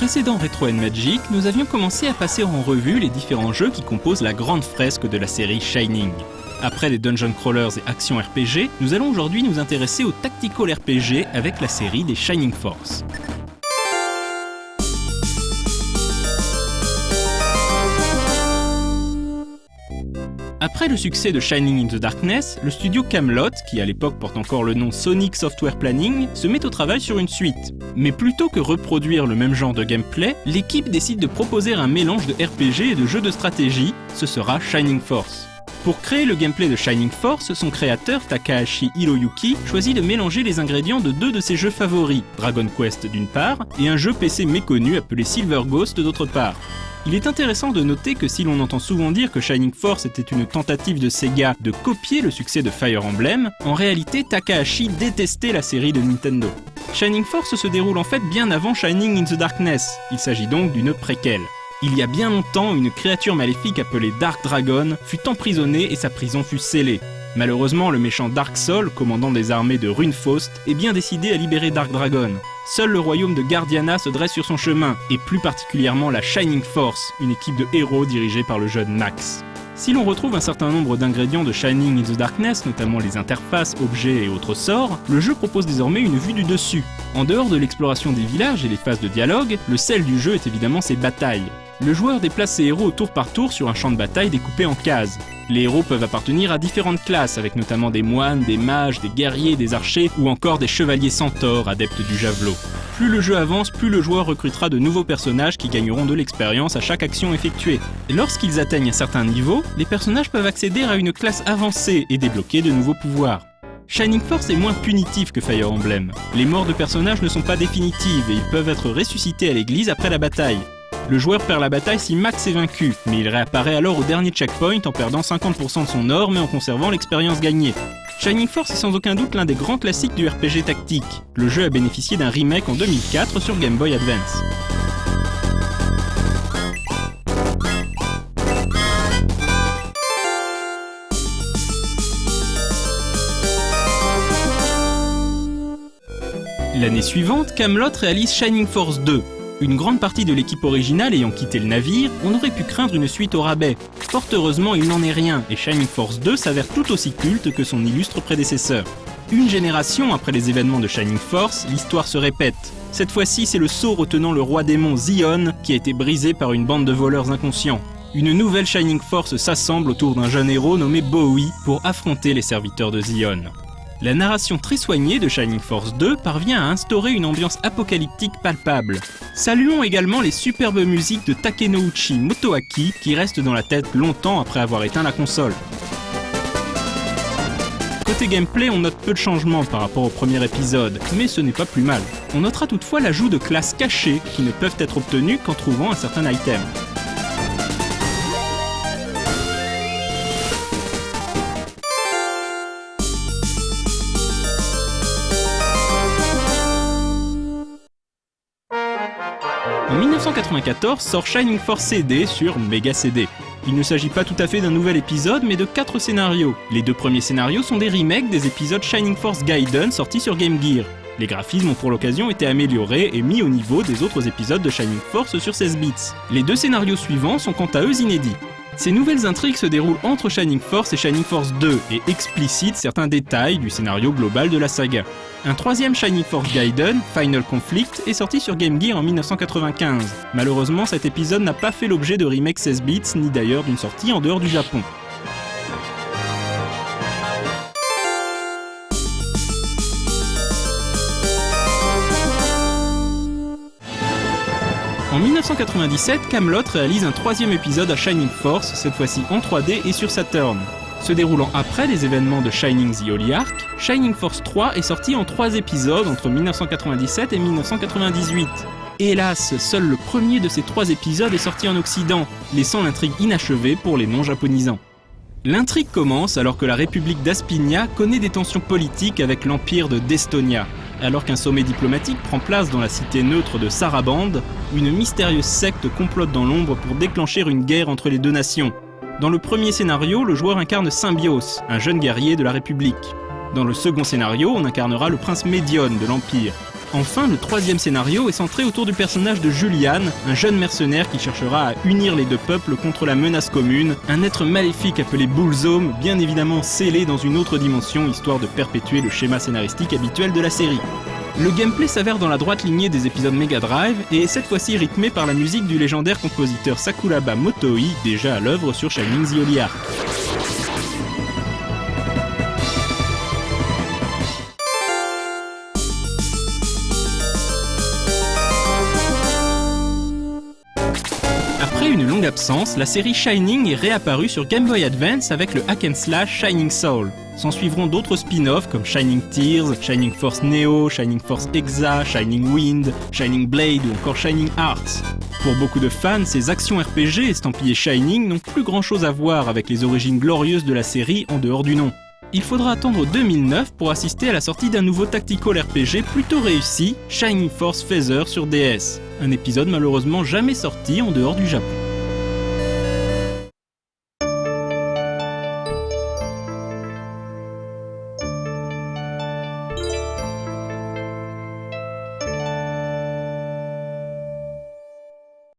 précédent Retro & Magic, nous avions commencé à passer en revue les différents jeux qui composent la grande fresque de la série Shining. Après les Dungeon Crawlers et Action RPG, nous allons aujourd'hui nous intéresser au Tactical RPG avec la série des Shining Force. Après le succès de Shining in the Darkness, le studio Camelot, qui à l'époque porte encore le nom Sonic Software Planning, se met au travail sur une suite. Mais plutôt que reproduire le même genre de gameplay, l'équipe décide de proposer un mélange de RPG et de jeux de stratégie, ce sera Shining Force. Pour créer le gameplay de Shining Force, son créateur, Takahashi Hiroyuki, choisit de mélanger les ingrédients de deux de ses jeux favoris, Dragon Quest d'une part, et un jeu PC méconnu appelé Silver Ghost d'autre part. Il est intéressant de noter que si l'on entend souvent dire que Shining Force était une tentative de Sega de copier le succès de Fire Emblem, en réalité Takahashi détestait la série de Nintendo. Shining Force se déroule en fait bien avant Shining in the Darkness, il s'agit donc d'une préquelle. Il y a bien longtemps, une créature maléfique appelée Dark Dragon fut emprisonnée et sa prison fut scellée. Malheureusement, le méchant Dark Soul, commandant des armées de Runefaust, est bien décidé à libérer Dark Dragon. Seul le royaume de Guardiana se dresse sur son chemin, et plus particulièrement la Shining Force, une équipe de héros dirigée par le jeune Max. Si l'on retrouve un certain nombre d'ingrédients de Shining in the Darkness, notamment les interfaces, objets et autres sorts, le jeu propose désormais une vue du dessus. En dehors de l'exploration des villages et les phases de dialogue, le sel du jeu est évidemment ses batailles. Le joueur déplace ses héros tour par tour sur un champ de bataille découpé en cases. Les héros peuvent appartenir à différentes classes, avec notamment des moines, des mages, des guerriers, des archers ou encore des chevaliers centaures, adeptes du javelot. Plus le jeu avance, plus le joueur recrutera de nouveaux personnages qui gagneront de l'expérience à chaque action effectuée. Et lorsqu'ils atteignent un certain niveau, les personnages peuvent accéder à une classe avancée et débloquer de nouveaux pouvoirs. Shining Force est moins punitif que Fire Emblem. Les morts de personnages ne sont pas définitives et ils peuvent être ressuscités à l'église après la bataille. Le joueur perd la bataille si Max est vaincu, mais il réapparaît alors au dernier checkpoint en perdant 50% de son or mais en conservant l'expérience gagnée. Shining Force est sans aucun doute l'un des grands classiques du RPG tactique. Le jeu a bénéficié d'un remake en 2004 sur Game Boy Advance. L'année suivante, Camelot réalise Shining Force 2. Une grande partie de l'équipe originale ayant quitté le navire, on aurait pu craindre une suite au rabais. Fort heureusement, il n'en est rien, et Shining Force 2 s'avère tout aussi culte que son illustre prédécesseur. Une génération après les événements de Shining Force, l'histoire se répète. Cette fois-ci, c'est le sceau retenant le roi démon Xion qui a été brisé par une bande de voleurs inconscients. Une nouvelle Shining Force s'assemble autour d'un jeune héros nommé Bowie pour affronter les serviteurs de Xion. La narration très soignée de Shining Force 2 parvient à instaurer une ambiance apocalyptique palpable. Saluons également les superbes musiques de Takenouchi Motoaki qui restent dans la tête longtemps après avoir éteint la console. Côté gameplay, on note peu de changements par rapport au premier épisode, mais ce n'est pas plus mal. On notera toutefois l'ajout de classes cachées qui ne peuvent être obtenues qu'en trouvant un certain item. En 1994 sort Shining Force CD sur Mega CD. Il ne s'agit pas tout à fait d'un nouvel épisode, mais de 4 scénarios. Les 2 premiers scénarios sont des remakes des épisodes Shining Force Gaiden sortis sur Game Gear. Les graphismes ont pour l'occasion été améliorés et mis au niveau des autres épisodes de Shining Force sur 16 bits. Les 2 scénarios suivants sont quant à eux inédits. Ces nouvelles intrigues se déroulent entre Shining Force et Shining Force 2 et explicitent certains détails du scénario global de la saga. Un 3e Shining Force Gaiden, Final Conflict, est sorti sur Game Gear en 1995. Malheureusement, cet épisode n'a pas fait l'objet de remake 16 bits, ni d'ailleurs d'une sortie en dehors du Japon. En 1997, Camelot réalise un 3e épisode à Shining Force, cette fois-ci en 3D et sur Saturn. Se déroulant après les événements de Shining the Holy Ark, Shining Force 3 est sorti en 3 épisodes entre 1997 et 1998. Hélas, seul le premier de ces 3 épisodes est sorti en Occident, laissant l'intrigue inachevée pour les non-japonisants. L'intrigue commence alors que la République d'Aspinia connaît des tensions politiques avec l'Empire de Destonia. Alors qu'un sommet diplomatique prend place dans la cité neutre de Saraband, une mystérieuse secte complote dans l'ombre pour déclencher une guerre entre les 2 nations. Dans le premier scénario, le joueur incarne Symbios, un jeune guerrier de la République. Dans le second scénario, on incarnera le prince Médion de l'Empire. Enfin, le troisième scénario est centré autour du personnage de Julian, un jeune mercenaire qui cherchera à unir les deux peuples contre la menace commune, un être maléfique appelé Bullsome, bien évidemment scellé dans une autre dimension histoire de perpétuer le schéma scénaristique habituel de la série. Le gameplay s'avère dans la droite lignée des épisodes Mega Drive et est cette fois-ci rythmé par la musique du légendaire compositeur Sakuraba Motoi, déjà à l'œuvre sur Shining the Holy Ark. Après une longue absence, la série Shining est réapparue sur Game Boy Advance avec le hack and slash Shining Soul. S'en suivront d'autres spin-offs comme Shining Tears, Shining Force Neo, Shining Force Exa, Shining Wind, Shining Blade ou encore Shining Hearts. Pour beaucoup de fans, ces actions RPG estampillées Shining n'ont plus grand chose à voir avec les origines glorieuses de la série en dehors du nom. Il faudra attendre 2009 pour assister à la sortie d'un nouveau tactical RPG plutôt réussi, Shining Force Phaser sur DS. Un épisode malheureusement jamais sorti en dehors du Japon.